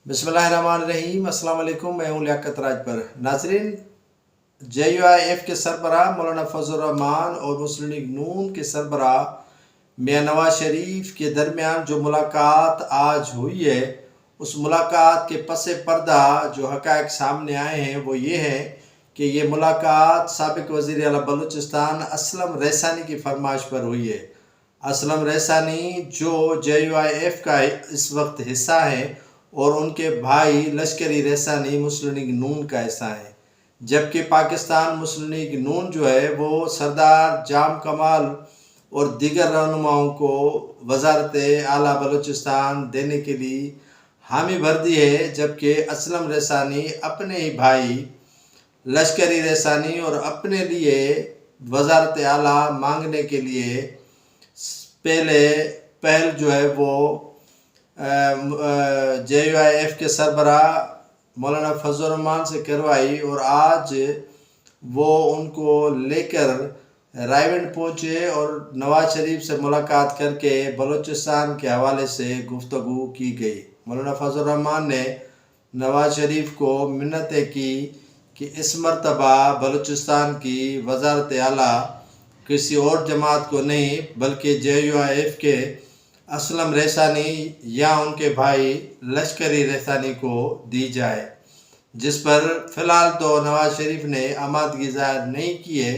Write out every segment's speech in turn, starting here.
बिस्मिल्लाहिर्रहमानिर्रहीम। अस्सलाम वालेकुम। मैं हूँ लियाकत राज पर। नाजरीन, JUIF के सरबराह मौलाना फजल रहमान और मुस्लिम लीग नून के सरबराह मियां नवाज शरीफ के दरमियान जो मुलाकात आज हुई है, उस मुलाकात के पस पर्दा जो हक़ाइक़ सामने आए हैं वो ये है कि ये मुलाकात साबिक़ वज़ीर आला बलूचिस्तान असलम रैसानी की फरमाइश पर हुई है। असलम रैसानी जो JUIF का इस वक्त हिस्सा है और उनके भाई लश्करी रैसानी मुस्लिम लीग नून का हिस्सा है, जबकि पाकिस्तान मुस्लिम लीग नून जो है वो सरदार जाम कमाल और दीगर रहनुमाओं को वज़ारत आला बलूचिस्तान देने के लिए हामी भर दी है, जबकि असलम रैसानी अपने ही भाई लश्करी रैसानी और अपने लिए वज़ारत आला मांगने के लिए पहल जो है वो JUIF के सरबराह मौलाना फजल रहमान से करवाई और आज वो उनको लेकर रायविंड पहुँचे और नवाज शरीफ से मुलाकात करके बलूचिस्तान के हवाले से गुफ्तगू की गई। मौलाना फजल रहमान ने नवाज शरीफ को मिन्नतें की कि इस मरतबा बलूचिस्तान की वज़ारत आला किसी और जमात को नहीं बल्कि JUIF के असलम रैसानी या उनके भाई लश्करी रैसानी को दी जाए, जिस पर फ़िलहाल तो नवाज शरीफ ने आमादगी ज़ाहिर नहीं की है,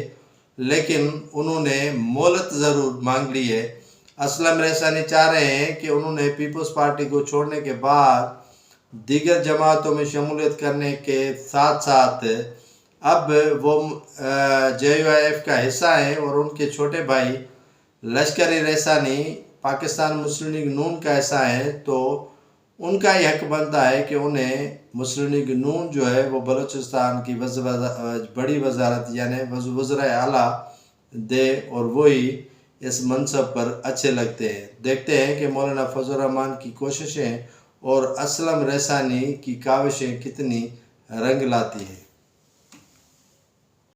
लेकिन उन्होंने मोहलत ज़रूर मांग ली है। असलम रैसानी चाह रहे हैं कि उन्होंने पीपल्स पार्टी को छोड़ने के बाद दीगर जमातों में शमूलियत करने के साथ साथ अब वो JUIF का हिस्सा हैं और उनके छोटे भाई लश्करी रैसानी पाकिस्तान मुस्लिम लीग नून का हिस्सा है, तो उनका ही हक बनता है कि उन्हें मुस्लिम लीग नून जो है वो बलूचिस्तान की बड़ी वजारत यानी वज़ीर आला दे और वही इस मनसब पर अच्छे लगते हैं। देखते हैं कि मौलाना फजल रहमान की कोशिशें और असलम रैसानी की काविशें कितनी रंग लाती हैं।